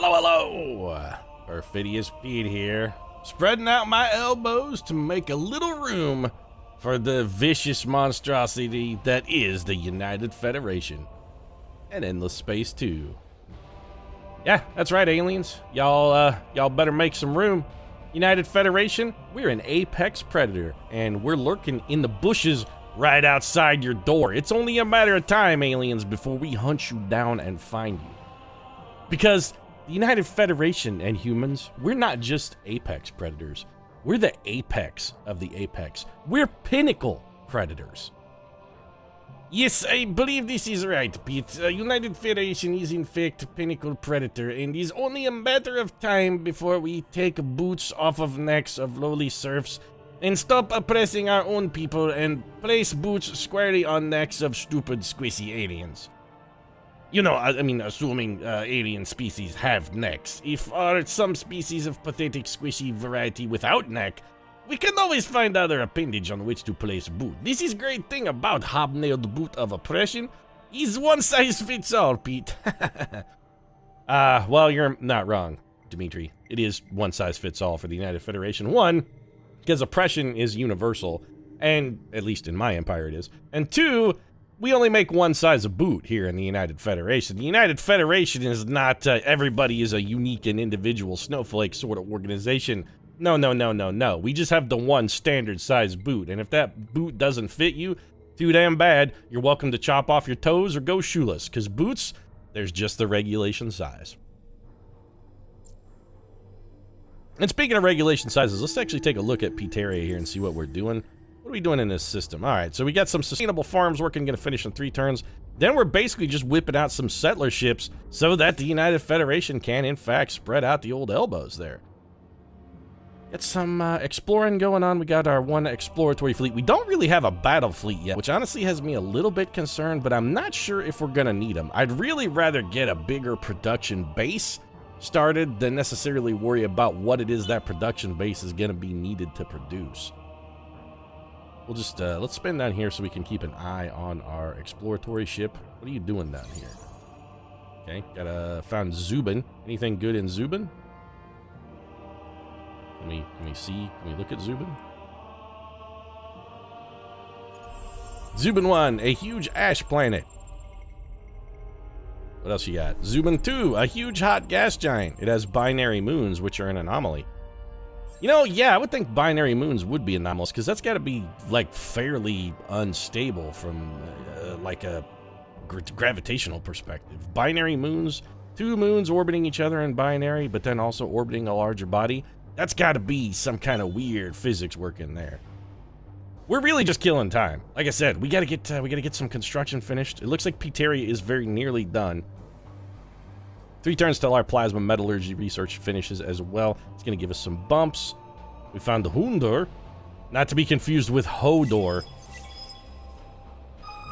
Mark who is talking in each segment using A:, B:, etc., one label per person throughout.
A: Hello, hello! Perfidious Pete here, spreading out my elbows to make a little room for the vicious monstrosity that is the United Federation. And endless space, too. Yeah, that's right, aliens. Y'all better make some room. United Federation, we're an apex predator, and we're lurking in the bushes right outside your door. It's only a matter of time, aliens, before we hunt you down and find you. Because the United Federation and humans, we're not just apex predators. We're the apex of the apex. We're pinnacle predators. Yes, I believe this is right, Pete. United Federation is in fact pinnacle predator, and is only a matter of time before we take boots off of necks of lowly serfs and stop oppressing our own people and place boots squarely on necks of stupid, squishy aliens. You know, I mean, assuming alien species have necks. If some species of pathetic, squishy variety without neck, we can always find other appendage on which to place boot. This is great thing about hob-nailed boot of oppression. Is one size fits all, Pete. Well, you're not wrong, Dmitri. It is one size fits all for the United Federation. One, because oppression is universal, and at least in my empire it is. And two, we only make one size of boot here in the United Federation. The United Federation is not everybody is a unique and individual snowflake sort of organization. No. We just have the one standard size boot, and if that boot doesn't fit you too damn bad, you're welcome to chop off your toes or go shoeless, because boots, there's just the regulation size. And speaking of regulation sizes, let's actually take a look at Pteria here and see what we're doing. What are we doing in this system? All right, so we got some sustainable farms working, gonna finish in 3 turns. Then we're basically just whipping out some settler ships so that the United Federation can, in fact, spread out the old elbows there. Get some exploring going on. We got our one exploratory fleet. We don't really have a battle fleet yet, which honestly has me a little bit concerned, but I'm not sure if we're gonna need them. I'd really rather get a bigger production base started than necessarily worry about what it is that production base is gonna be needed to produce. We'll just, let's spin down here so we can keep an eye on our exploratory ship. What are you doing down here? Okay, found Zubin. Anything good in Zubin? Can we look at Zubin? Zubin 1, a huge ash planet. What else you got? Zubin 2, a huge hot gas giant. It has binary moons, which are an anomaly. You know, yeah, I would think binary moons would be anomalous, because that's got to be, like, fairly unstable from, like, a gravitational perspective. Binary moons, 2 moons orbiting each other in binary, but then also orbiting a larger body. That's got to be some kind of weird physics working there. We're really just killing time. Like I said, we gotta get some construction finished. It looks like Pteria is very nearly done. 3 turns till our plasma metallurgy research finishes as well. It's gonna give us some bumps. We found the Hundor, not to be confused with Hodor.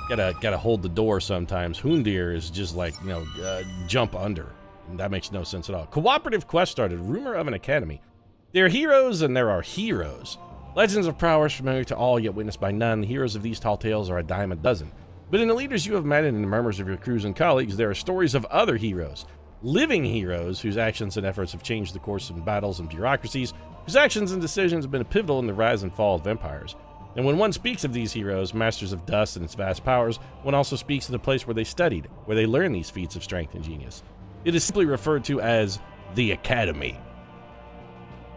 A: Gotta hold the door sometimes. Hundir is just like, you know, jump under. And that makes no sense at all. Cooperative quest started. Rumor of an academy. There are heroes and there are heroes. Legends of prowess familiar to all, yet witnessed by none. The heroes of these tall tales are a dime a dozen. But in the leaders you have met and in the murmurs of your crews and colleagues, there are stories of other heroes. Living heroes whose actions and efforts have changed the course of battles and bureaucracies, whose actions and decisions have been pivotal in the rise and fall of empires. And when one speaks of these heroes, masters of dust and its vast powers, one also speaks of the place where they studied, where they learned these feats of strength and genius. It is simply referred to as the Academy.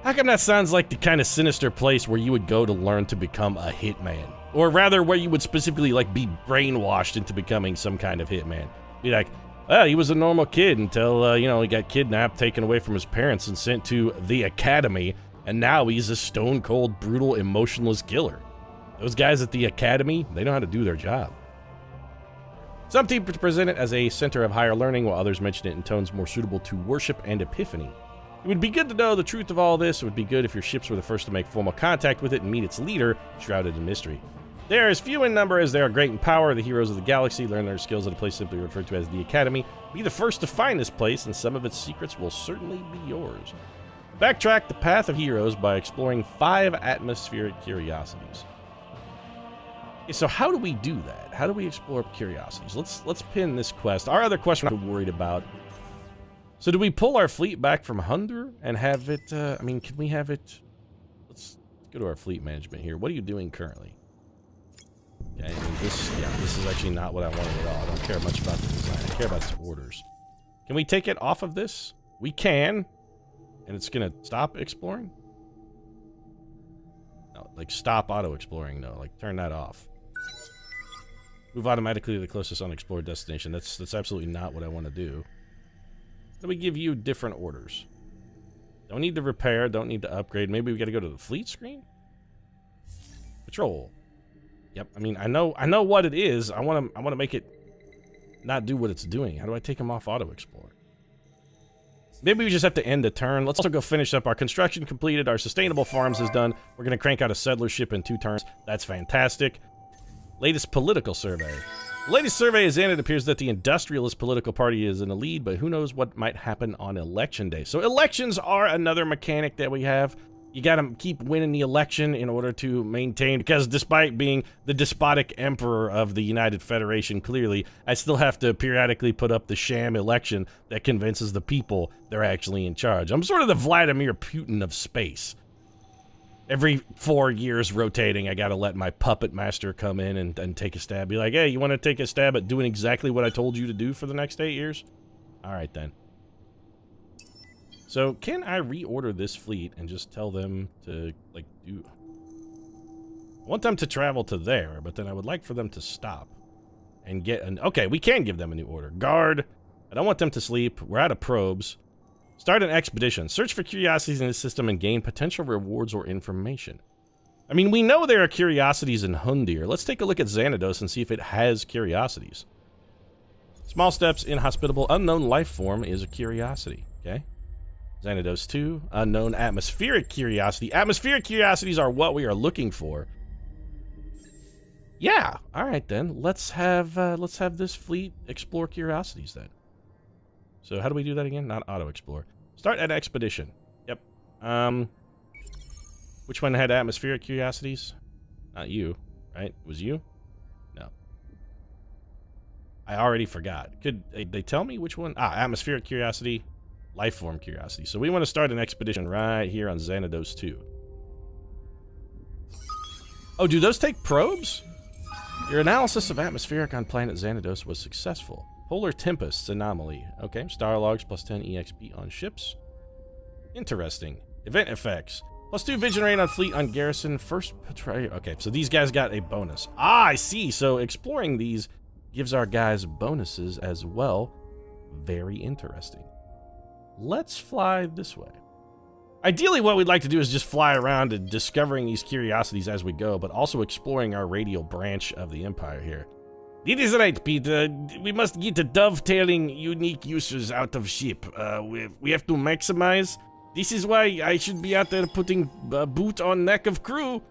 A: How come that sounds like the kind of sinister place where you would go to learn to become a hitman? Or rather, where you would specifically, like, be brainwashed into becoming some kind of hitman. Be like, well, he was a normal kid until, you know, he got kidnapped, taken away from his parents, and sent to the Academy, and now he's a stone-cold, brutal, emotionless killer. Those guys at the Academy, they know how to do their job. Some people present it as a center of higher learning, while others mention it in tones more suitable to worship and epiphany. It would be good to know the truth of all this. It would be good if your ships were the first to make formal contact with it and meet its leader, shrouded in mystery. They are as few in number as they are great in power. The heroes of the galaxy learn their skills at a place simply referred to as the Academy. Be the first to find this place, and some of its secrets will certainly be yours. Backtrack the path of heroes by exploring 5 atmospheric curiosities. Okay, so how do we do that? How do we explore curiosities? Let's pin this quest. Our other quest we're not worried about So do we pull our fleet back from Hunter and have it, I mean, can we have it? Let's go to our fleet management here. What are you doing currently? Okay, I mean, this is actually not what I wanted at all. I don't care much about the design. I care about its orders. Can we take it off of this? We can. And it's gonna stop exploring? No, like stop auto-exploring, no. Like turn that off. Move automatically to the closest unexplored destination. That's absolutely not what I want to do. So we give you different orders. Don't need to repair, don't need to upgrade. Maybe we gotta go to the fleet screen? Patrol. Yep, I mean, I know what it is. I wanna make it not do what it's doing. How do I take him off auto-explore? Maybe we just have to end the turn. Let's also go finish up our construction completed. Our sustainable farms is done. We're gonna crank out a settler ship in 2 turns. That's fantastic. Latest political survey. The latest survey is in. It appears that the industrialist political party is in the lead, but who knows what might happen on election day. So elections are another mechanic that we have. You gotta keep winning the election in order to maintain, because despite being the despotic emperor of the United Federation, clearly, I still have to periodically put up the sham election that convinces the people they're actually in charge. I'm sort of the Vladimir Putin of space. Every 4 years rotating, I gotta let my puppet master come in and take a stab. Be like, hey, you wanna take a stab at doing exactly what I told you to do for the next 8 years? Alright then. So, can I reorder this fleet and just tell them to, like, do... I want them to travel to there, but then I would like for them to stop and get an... Okay, we can give them a new order. Guard. I don't want them to sleep. We're out of probes. Start an expedition. Search for curiosities in the system and gain potential rewards or information. I mean, we know there are curiosities in Hundir. Let's take a look at Xanados and see if it has curiosities. Small steps, inhospitable, unknown life form is a curiosity, okay? Xanados 2, unknown atmospheric curiosity. Atmospheric curiosities are what we are looking for. Yeah, all right then. Let's have this fleet explore curiosities then. So how do we do that again? Not auto-explore. Start an expedition. Yep. Which one had atmospheric curiosities? Not you, right? It was you? No. I already forgot. Could they tell me which one? Ah, atmospheric curiosity, life form curiosity. So we want to start an expedition right here on Xanados 2. Oh, do those take probes? Your analysis of atmospheric on planet Xanados was successful. Polar Tempests anomaly. Okay, star logs plus 10 EXP on ships. Interesting. Event effects. Plus 2 vision rate on fleet on garrison. First patrol. Okay, so these guys got a bonus. Ah, I see. So exploring these gives our guys bonuses as well. Very interesting. Let's fly this way. Ideally, what we'd like to do is just fly around and discovering these curiosities as we go, but also exploring our radial branch of the Empire here. It is right, Peter. We must get the dovetailing unique uses out of ship. We have to maximize. This is why I should be out there putting boot on neck of crew.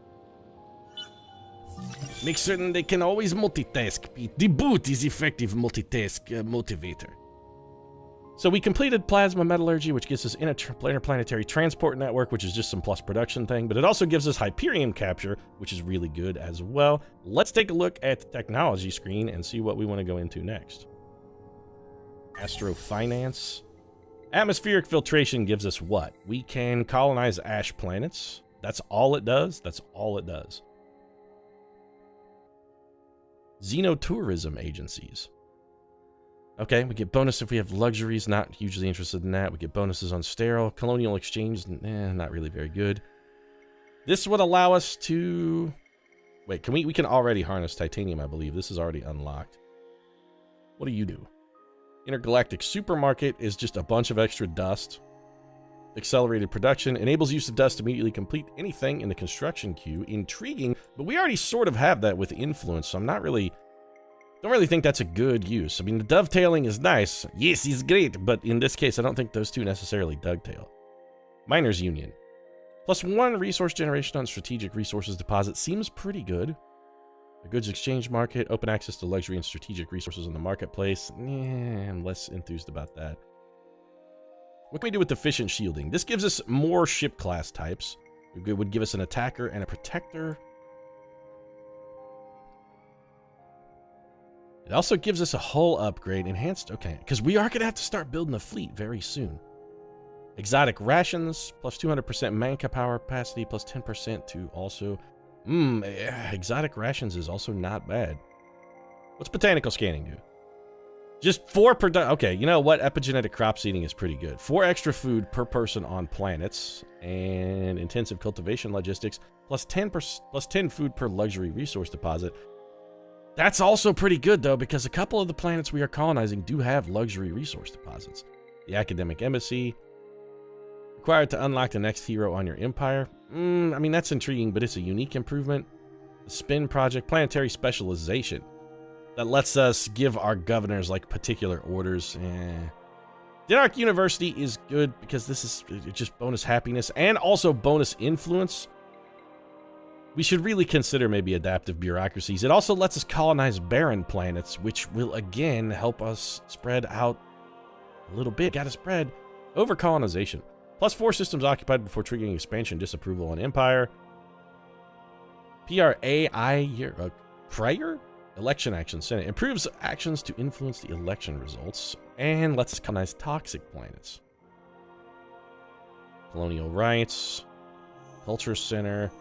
A: Make certain they can always multitask, Pete. The boot is effective multitask motivator. So we completed plasma metallurgy, which gives us interplanetary transport network, which is just some plus production thing, but it also gives us Hyperion capture, which is really good as well. Let's take a look at the technology screen and see what we want to go into next. Astrofinance. Atmospheric filtration gives us what? We can colonize ash planets. That's all it does. That's all it does. Xenotourism agencies. Okay, we get bonus if we have luxuries, not hugely interested in that. We get bonuses on sterile. Colonial exchange, not really very good. This would allow us to... Wait, we can already harness titanium, I believe. This is already unlocked. What do you do? Intergalactic supermarket is just a bunch of extra dust. Accelerated production enables use of dust to immediately complete anything in the construction queue. Intriguing, but we already sort of have that with influence, so I'm not really... Don't really think that's a good use. I mean, the dovetailing is nice. Yes, he's great, but in this case, I don't think those two necessarily dovetail. Miners Union. Plus 1 resource generation on strategic resources deposit seems pretty good. The goods exchange market, open access to luxury and strategic resources in the marketplace. I'm less enthused about that. What can we do with efficient shielding? This gives us more ship class types. It would give us an attacker and a protector. It also gives us a hull upgrade, enhanced, okay, because we are going to have to start building a fleet very soon. Exotic rations, plus 200% manca power capacity, plus 10% to also... exotic rations is also not bad. What's botanical scanning do? Just 4 per... Okay, you know what? Epigenetic crop seeding is pretty good. 4 extra food per person on planets, and intensive cultivation logistics, plus 10 food per luxury resource deposit. That's also pretty good, though, because a couple of the planets we are colonizing do have luxury resource deposits. The academic embassy, required to unlock the next hero on your empire. I mean, that's intriguing, but it's a unique improvement. The spin project, planetary specialization. That lets us give our governors, like, particular orders. Dinarch University is good because this is just bonus happiness and also bonus influence. We should really consider maybe adaptive bureaucracies. It also lets us colonize barren planets, which will again help us spread out a little bit. Gotta spread. Over colonization. Plus 4 systems occupied before triggering expansion disapproval on Empire. Prayer? Election action Senate. Improves actions to influence the election results. And lets us colonize toxic planets. Colonial rights. Culture center.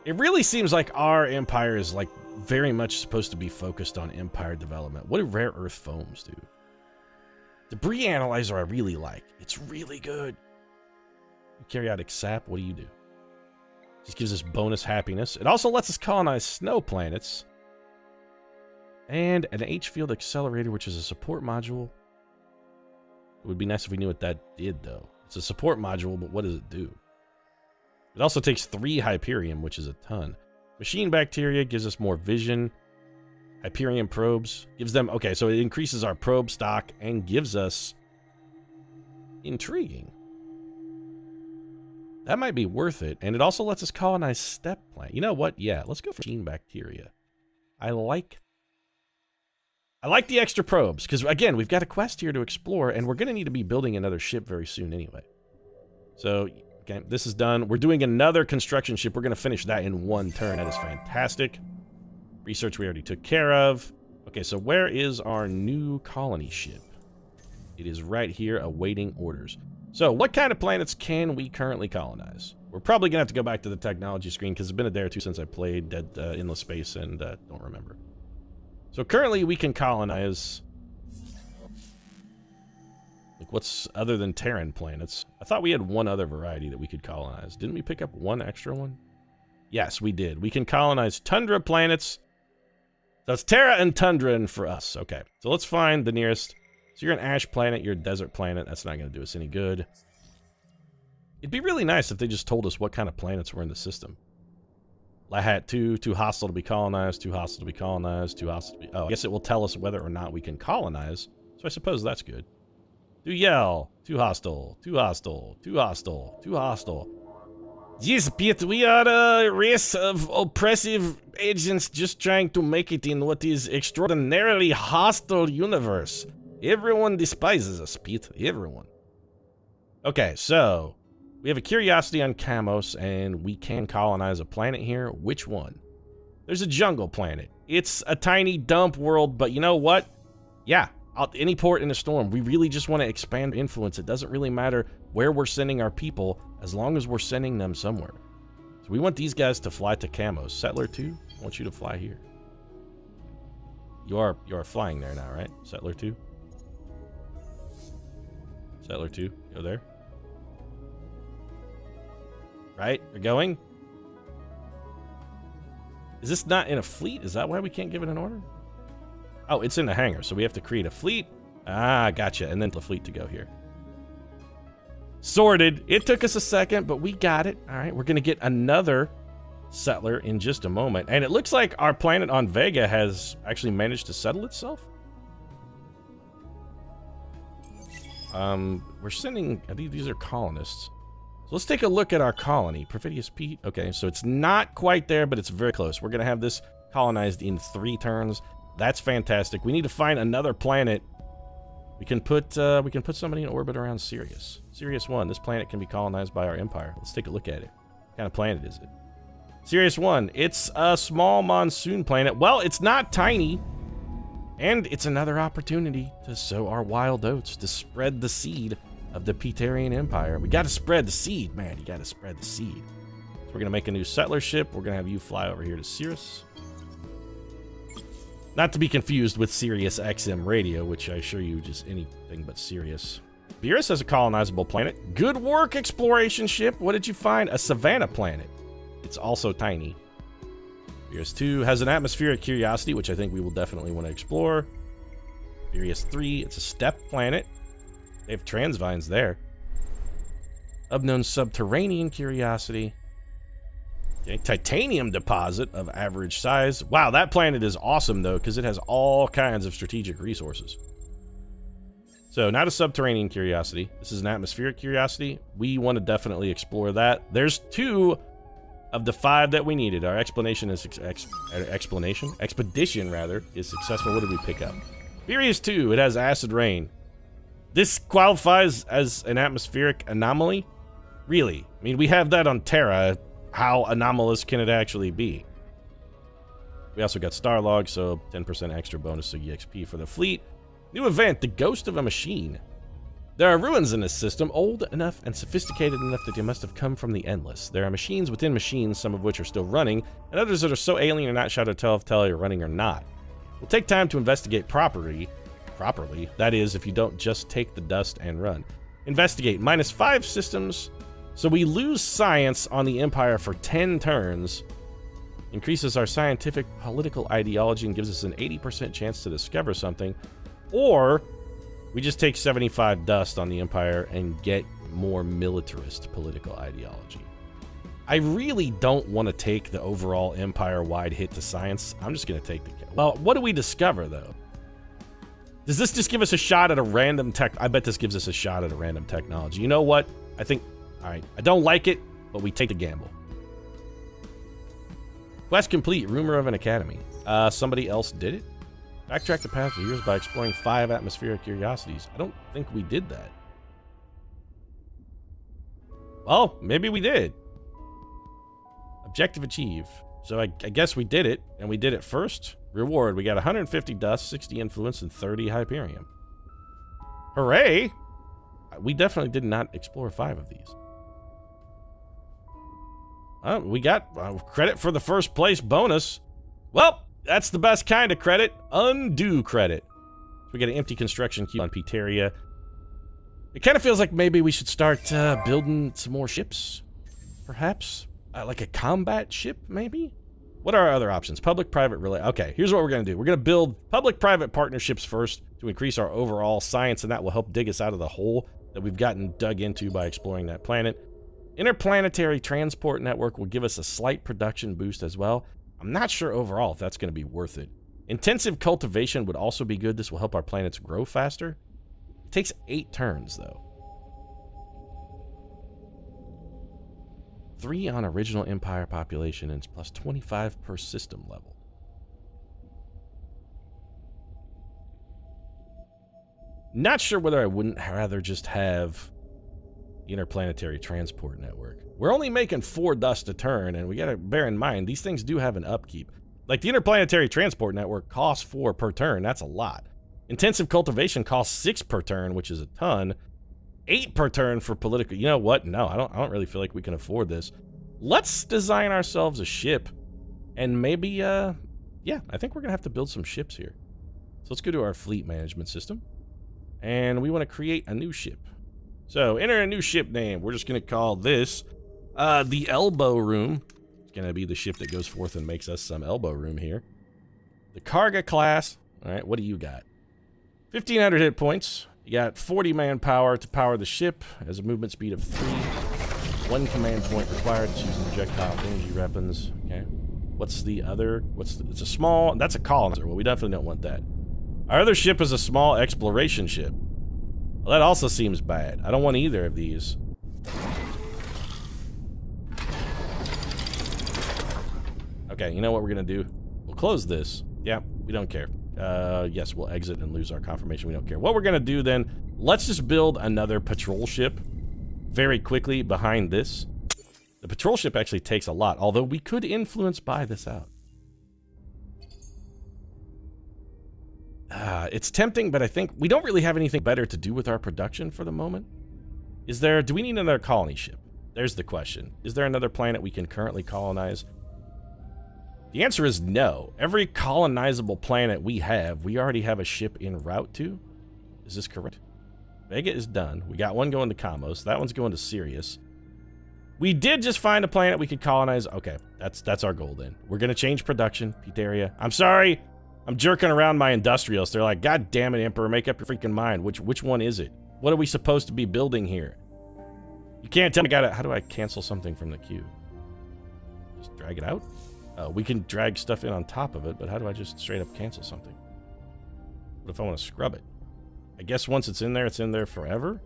A: It really seems like our empire is like very much supposed to be focused on empire development. What do rare earth foams do? Debris analyzer I really like. It's really good. Eukaryotic sap, what do you do? Just gives us bonus happiness. It also lets us colonize snow planets. And an H-field accelerator, which is a support module. It would be nice if we knew what that did, though. It's a support module, but what does it do? It also takes 3 Hyperium, which is a ton. Machine bacteria gives us more vision. Hyperium probes gives them... Okay, so it increases our probe stock and gives us... Intriguing. That might be worth it. And it also lets us colonize steppe plant. You know what? Yeah, let's go for machine bacteria. I like the extra probes, because, again, we've got a quest here to explore, and we're going to need to be building another ship very soon anyway. So... Okay, this is done. We're doing another construction ship. We're going to finish that in 1 turn. That is fantastic. Research we already took care of. Okay, so where is our new colony ship? It is right here awaiting orders. So what kind of planets can we currently colonize? We're probably going to have to go back to the technology screen because it's been a day or two since I played Dead Endless Space and don't remember. So currently we can colonize... Like, what's other than Terran planets? I thought we had 1 other variety that we could colonize. Didn't we pick up 1 extra one? Yes, we did. We can colonize tundra planets. So it's Terra and Tundra and for us. Okay, so let's find the nearest. So you're an ash planet, you're a desert planet. That's not going to do us any good. It'd be really nice if they just told us what kind of planets were in the system. Lahat 2, too hostile to be colonized, too hostile to be colonized, too hostile to be... Oh, I guess it will tell us whether or not we can colonize. So I suppose that's good. Too yell, too hostile, too hostile, too hostile, too hostile. Yes, Pete, we are a race of oppressive agents just trying to make it in what is extraordinarily hostile universe. Everyone despises us, Pete. Everyone. Okay, so we have a curiosity on Camos, and we can colonize a planet here. Which one? There's a jungle planet. It's a tiny dump world, but you know what? Yeah. Any port in a storm. We really just want to expand influence. It doesn't really matter where we're sending our people as long as we're sending them somewhere. So we want these guys to fly to Camos. Settler 2, I want you to fly here. You are flying there now, right? Settler 2? Settler 2, go there. Right? You're going? Is this not in a fleet? Is that why we can't give it an order? Oh, it's in the hangar, so we have to create a fleet. Ah, gotcha. And then the fleet to go here. Sorted. It took us a second, but we got it. All right, we're going to get another settler in just a moment. And it looks like our planet on Vega has actually managed to settle itself. We're sending... I think these are colonists. So let's take a look at our colony. Perfidious Pete. Okay, so it's not quite there, but it's very close. We're going to have this colonized in 3 turns. That's fantastic. We need to find another planet. We can put somebody in orbit around Sirius. Sirius 1. This planet can be colonized by our empire. Let's take a look at it. What kind of planet is it? Sirius 1. It's a small monsoon planet. Well, it's not tiny. And it's another opportunity to sow our wild oats, to spread the seed of the Petarian Empire. We gotta spread the seed, man. You gotta spread the seed. So we're gonna make a new settler ship. We're gonna have you fly over here to Cirrus. Not to be confused with Sirius XM Radio, which I assure you just anything but Sirius. Beerus has a colonizable planet. Good work, exploration ship. What did you find? A savanna planet. It's also tiny. Beerus 2 has an atmospheric curiosity, which I think we will definitely want to explore. Beerus 3, it's a steppe planet. They have transvines there. Unknown subterranean curiosity. Okay, titanium deposit of average size. Wow, that planet is awesome, though, because it has all kinds of strategic resources. So, not a subterranean curiosity. This is an atmospheric curiosity. We want to definitely explore that. There's 2 of the 5 that we needed. Our expedition is successful. What did we pick up? Perfidious 2, it has acid rain. This qualifies as an atmospheric anomaly? Really? I mean, we have that on Terra. How anomalous can it actually be? We also got Starlog, so 10% extra bonus to EXP for the fleet. New event, the Ghost of a Machine. There are ruins in this system, old enough and sophisticated enough that they must have come from the Endless. There are machines within machines, some of which are still running, and others that are so alien or not sure to tell if they're running or not. We'll take time to investigate properly, that is, if you don't just take the dust and run. Investigate, -5 systems. So we lose science on the Empire for 10 turns, increases our scientific political ideology and gives us an 80% chance to discover something, or we just take 75 dust on the Empire and get more militarist political ideology. I really don't want to take the overall Empire-wide hit to science. I'm just going to take the... Well, what do we discover, though? Does this just give us a shot at a random tech... I bet this gives us a shot at a random technology. You know what? I think... Alright, I don't like it, but we take the gamble. Quest complete, rumor of an academy. Somebody else did it? Backtrack the past years by exploring 5 atmospheric curiosities. I don't think we did that. Well, maybe we did. Objective achieved. So I guess we did it, and we did it first. Reward, we got 150 dust, 60 influence, and 30 Hyperium. Hooray! We definitely did not explore 5 of these. We got credit for the first place bonus. Well, that's the best kind of credit. Undue credit. So we get an empty construction queue on Pteria. It kind of feels like maybe we should start building some more ships. Perhaps? Like a combat ship, maybe? What are our other options? Public-private relay. Okay, here's what we're going to do. We're going to build public-private partnerships first to increase our overall science, and that will help dig us out of the hole that we've gotten dug into by exploring that planet. Interplanetary transport network will give us a slight production boost as well. I'm not sure overall if that's going to be worth it. Intensive cultivation would also be good. This will help our planets grow faster. It takes 8 turns, though. 3 on original Empire population and plus 25 per system level. Not sure whether I wouldn't rather just have the interplanetary transport network. We're only making 4 dust a turn, and we gotta bear in mind, these things do have an upkeep. Like, the interplanetary transport network costs 4 per turn. That's a lot. Intensive cultivation costs 6 per turn, which is a ton. 8 per turn for political... You know what? No, I don't really feel like we can afford this. Let's design ourselves a ship, and maybe, yeah, I think we're gonna have to build some ships here. So let's go to our fleet management system, and we want to create a new ship. So, enter a new ship name. We're just going to call this the Elbow Room. It's going to be the ship that goes forth and makes us some elbow room here. The Karga class. All right, what do you got? 1,500 hit points. You got 40 manpower to power the ship. Has a movement speed of 3. 1 command point required to use projectile energy weapons. Okay. What's the other? It's a small... That's a colonizer. Well, we definitely don't want that. Our other ship is a small exploration ship. Well, that also seems bad. I don't want either of these. Okay, you know what we're gonna do? We'll close this. Yeah, we don't care. Yes, we'll exit and lose our confirmation. We don't care. What we're gonna do then, let's just build another patrol ship very quickly behind this. The patrol ship actually takes a lot, although we could influence buy this out. It's tempting, but I think we don't really have anything better to do with our production for the moment. Do we need another colony ship? There's the question. Is there another planet we can currently colonize? The answer is no. Every colonizable planet we already have a ship en route to. Is this correct? Vega is done. We got one going to Kamos. That one's going to Sirius. We did just find a planet we could colonize. Okay, that's our goal then. We're gonna change production, Pteria. I'm sorry. I'm jerking around my industrialists. They're like, God damn it, Emperor, make up your freaking mind. Which one is it? What are we supposed to be building here? You can't tell me. How do I cancel something from the queue? Just drag it out? We can drag stuff in on top of it, but how do I just straight up cancel something? What if I want to scrub it? I guess once it's in there forever?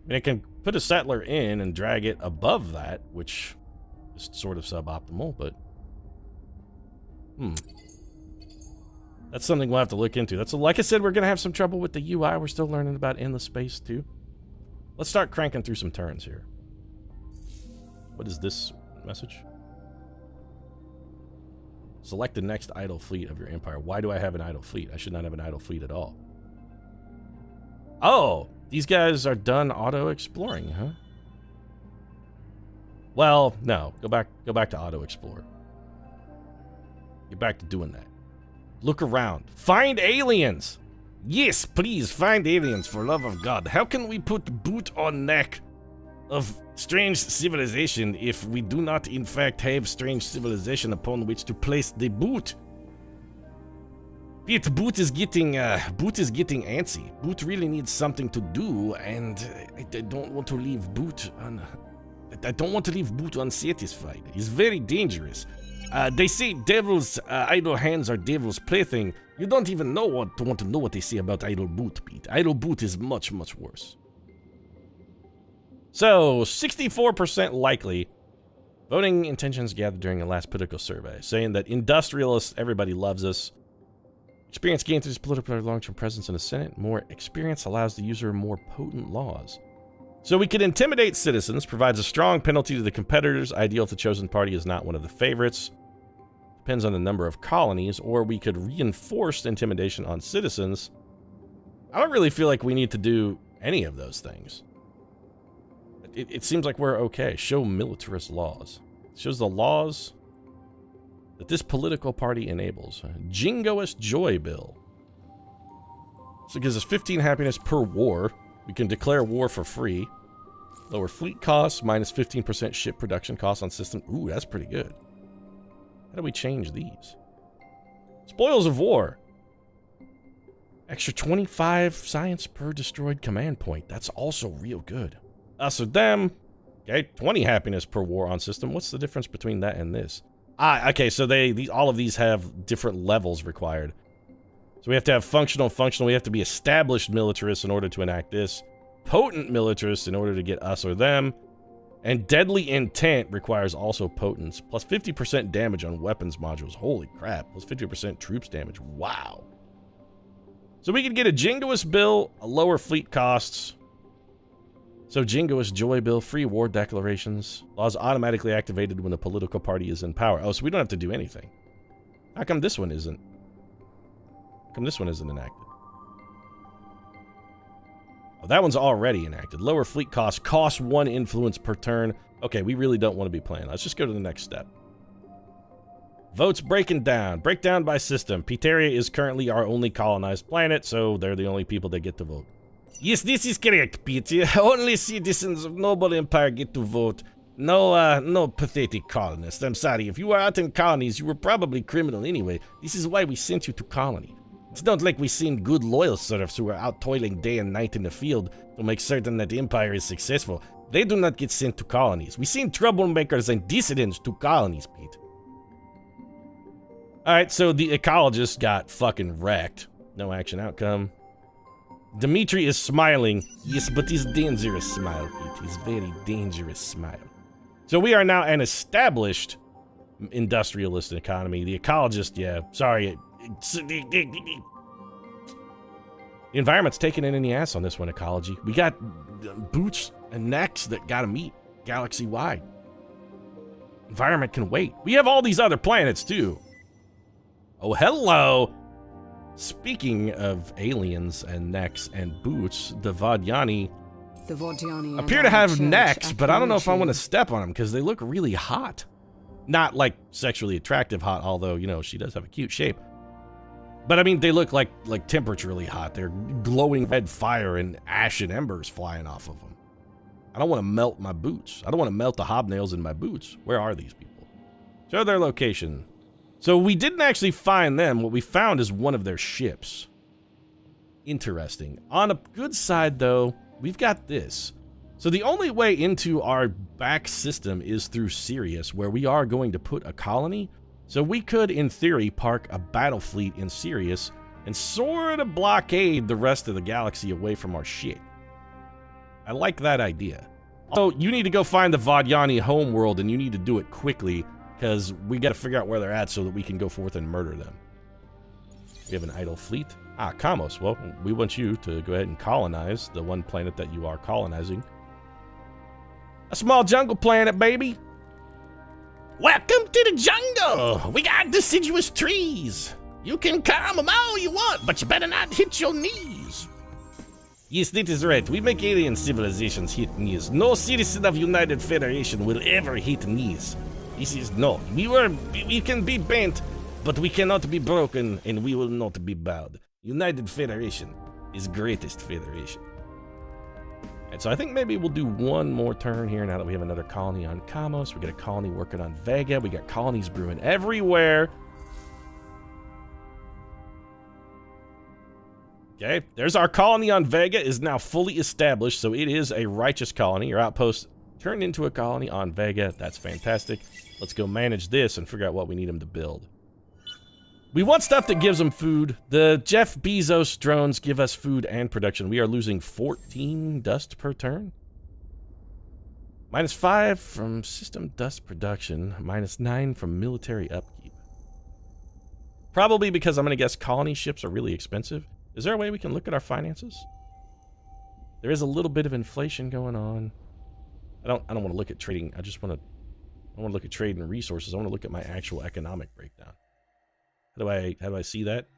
A: I mean, I can put a settler in and drag it above that, which is sort of suboptimal, but... That's something we'll have to look into. Like I said, we're going to have some trouble with the UI. We're still learning about endless space, too. Let's start cranking through some turns here. What is this message? Select the next idle fleet of your empire. Why do I have an idle fleet? I should not have an idle fleet at all. Oh, these guys are done auto-exploring, huh? Well, no. Go back to auto-explore. Get back to doing that. Look around. Find aliens! Yes, please, find aliens, for love of God. How can we put boot on neck of strange civilization if we do not, in fact, have strange civilization upon which to place the boot? Yet boot is getting antsy. Boot really needs something to do, and I don't want to leave boot unsatisfied. He's very dangerous. They say devil's idle hands are devil's plaything. You don't even want to know what they say about idle boot, Pete. Idle boot is much, much worse. So, 64% likely. Voting intentions gathered during the last political survey, saying that industrialists, everybody loves us. Experience gained through this political long-term presence in the Senate. More experience allows the user more potent laws. So we can intimidate citizens, provides a strong penalty to the competitors. Ideal if the chosen party is not one of the favorites. Depends on the number of colonies, or we could reinforce intimidation on citizens. I don't really feel like we need to do any of those things. It seems like we're okay. Show militarist laws. It shows the laws that this political party enables. Jingoist Joy Bill. So it gives us 15 happiness per war. We can declare war for free. Lower fleet costs, minus 15% ship production costs on system. Ooh, that's pretty good. How do we change these? Spoils of war. Extra 25 science per destroyed command point. That's also real good. Us or them. Okay, 20 happiness per war on system. What's the difference between that and this? Okay, so all of these have different levels required. So we have to have functional. We have to be established militarists in order to enact this. Potent militarists in order to get us or them. And deadly intent requires also potence. Plus 50% damage on weapons modules. Holy crap. Plus 50% troops damage. Wow. So we could get a jingoist bill, a lower fleet costs. So jingoist joy bill, free war declarations. Laws automatically activated when the political party is in power. Oh, so we don't have to do anything. How come this one isn't? How come this one isn't enacted? Oh, that one's already enacted. Lower fleet costs. Cost 1 influence per turn. Okay, we really don't want to be playing. Let's just go to the next step. Votes breaking down. Breakdown by system. Pteria is currently our only colonized planet, so they're the only people that get to vote. Yes, this is correct, Pete. Only citizens of noble empire get to vote. No pathetic colonists. I'm sorry. If you were out in colonies, you were probably criminal anyway. This is why we sent you to colony. It's not like we send good loyal serfs who are out toiling day and night in the field to make certain that the empire is successful. They do not get sent to colonies. We send troublemakers and dissidents to colonies, Pete. Alright, so the ecologist got fucking wrecked. No action outcome. Dmitri is smiling. Yes, but he's dangerous smile, Pete. He's very dangerous smile. So we are now an established industrialist economy. The ecologist, yeah, sorry. The environment's taking it in the ass on this one, ecology. We got boots and necks that gotta meet galaxy-wide. Environment can wait. We have all these other planets, too. Oh, hello. Speaking of aliens and necks and boots, the Vodyani appear to have necks, but I don't know if I want to step on them because they look really hot. Not like sexually attractive hot, although, you know, she does have a cute shape. But I mean, they look like temperaturely hot. They're glowing red fire and ash and embers flying off of them. I don't want to melt my boots. I don't want to melt the hobnails in my boots. Where are these people? Show their location. So we didn't actually find them. What we found is one of their ships. Interesting. On a good side, though, we've got this. So the only way into our back system is through Sirius, where we are going to put a colony. So we could, in theory, park a battle fleet in Sirius and sort of blockade the rest of the galaxy away from our shit. I like that idea. So you need to go find the Vodyani homeworld, and you need to do it quickly, because we got to figure out where they're at so that we can go forth and murder them. We have an idle fleet. Ah, Kamos. Well, we want you to go ahead and colonize the one planet that you are colonizing. A small jungle planet, baby. Welcome to the jungle. We got deciduous trees. You can climb them all you want, but you better not hit your knees. Yes, that is right. We make alien civilizations hit knees. No citizen of United Federation will ever hit knees. This is no. We can be bent, but we cannot be broken, and we will not be bowed. United Federation is greatest federation. And so I think maybe we'll do one more turn here now that we have another colony on Kamos. We got a colony working on Vega. We got colonies brewing everywhere. Okay, there's our colony on Vega is now fully established, so it is a righteous colony. Your outpost turned into a colony on Vega. That's fantastic. Let's go manage this and figure out what we need them to build. We want stuff that gives them food. The Jeff Bezos drones give us food and production. We are losing 14 dust per turn. -5 from system dust production. -9 from military upkeep. Probably because I'm going to guess colony ships are really expensive. Is there a way we can look at our finances? There is a little bit of inflation going on. I don't want to look at trading. I want to look at trade and resources. I want to look at my actual economic breakdown. How do I see that?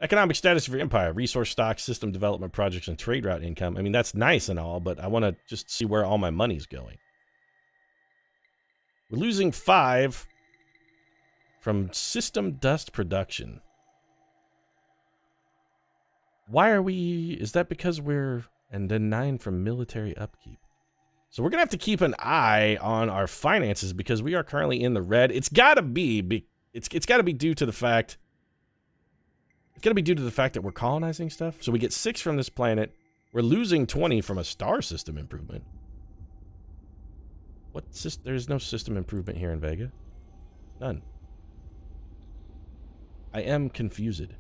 A: Economic status of your empire, resource stock, system development projects, and trade route income. I mean, that's nice and all, but I want to just see where all my money's going. We're losing 5 from system dust production. Why are we... Is that because we're... And then 9 from military upkeep. So we're going to have to keep an eye on our finances because we are currently in the red. It's got to be... It's got to be due to the fact... It's got to be due to the fact that we're colonizing stuff. So we get 6 from this planet. We're losing 20 from a star system improvement. There's no system improvement here in Vega. None. I am confused.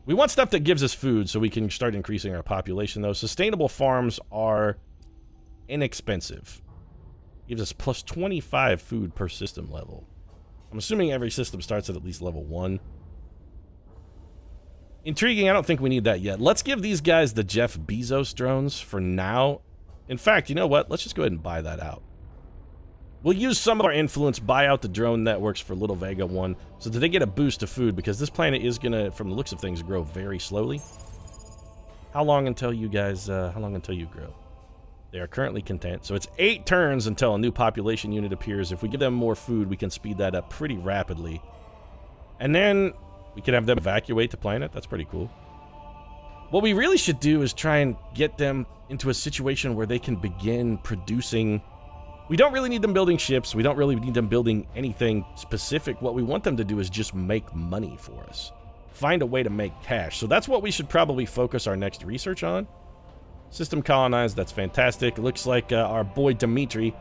A: We want stuff that gives us food so we can start increasing our population, though. Sustainable farms are inexpensive. Gives us plus 25 food per system level. I'm assuming every system starts at least level 1. Intriguing, I don't think we need that yet. Let's give these guys the Jeff Bezos drones for now. In fact, you know what? Let's just go ahead and buy that out. We'll use some of our influence, buy out the drone networks for Little Vega 1, so that they get a boost of food, because this planet is gonna, from the looks of things, grow very slowly. How long until you guys, how long until you grow? They are currently content, so it's 8 turns until a new population unit appears. If we give them more food, we can speed that up pretty rapidly. And then we can have them evacuate the planet. That's pretty cool. What we really should do is try and get them into a situation where they can begin producing... We don't really need them building ships. We don't really need them building anything specific. What we want them to do is just make money for us. Find a way to make cash. So that's what we should probably focus our next research on. System colonized, that's fantastic. It looks like our boy Dmitri.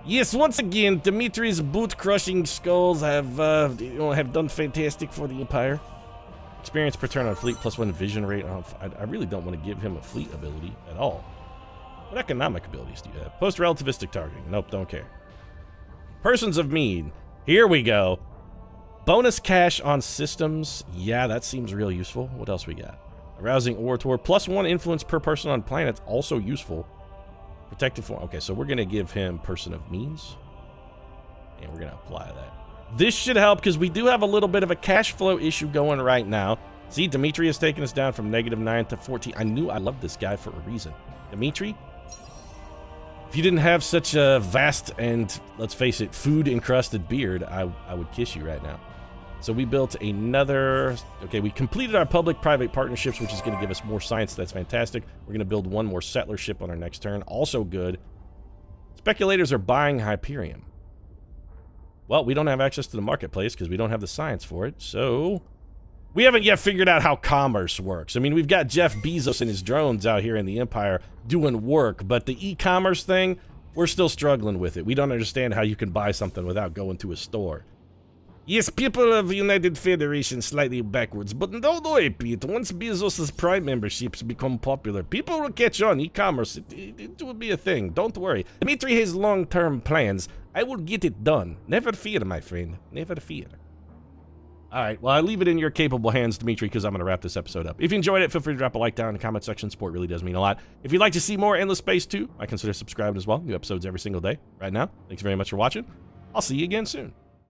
A: Yes, once again, Dmitri's boot-crushing skulls have done fantastic for the Empire. Experience per turn on fleet, +1 vision rate. I really don't want to give him a fleet ability at all. What economic abilities do you have? Post-relativistic targeting. Nope, don't care. Persons of Mean. Here we go. Bonus cash on systems. Yeah, that seems real useful. What else we got? Arousing Orator. +1 influence per person on planets. Also useful. Protective form. Okay, so we're going to give him Person of Means. And we're going to apply that. This should help because we do have a little bit of a cash flow issue going right now. See, Dmitri has taken us down from -9 to 14. I knew I loved this guy for a reason. Dmitri, if you didn't have such a vast and, let's face it, food-encrusted beard, I would kiss you right now. So we built another... Okay, we completed our public-private partnerships, which is going to give us more science. That's fantastic. We're going to build one more settler ship on our next turn. Also good. Speculators are buying Hyperion. Well, we don't have access to the marketplace because we don't have the science for it, so... We haven't yet figured out how commerce works. I mean, we've got Jeff Bezos and his drones out here in the Empire doing work, but the e-commerce thing, we're still struggling with it. We don't understand how you can buy something without going to a store. Yes, people of United Federation slightly backwards, but don't worry, Pete. Once Bezos' Prime memberships become popular, people will catch on. E-commerce, it will be a thing. Don't worry. Dmitri has long-term plans. I will get it done. Never fear, my friend. Never fear. All right, well, I leave it in your capable hands, Dmitri, because I'm going to wrap this episode up. If you enjoyed it, feel free to drop a like down in the comment section. Support really does mean a lot. If you'd like to see more Endless Space 2, I consider subscribing as well. New episodes every single day. Right now, thanks very much for watching. I'll see you again soon.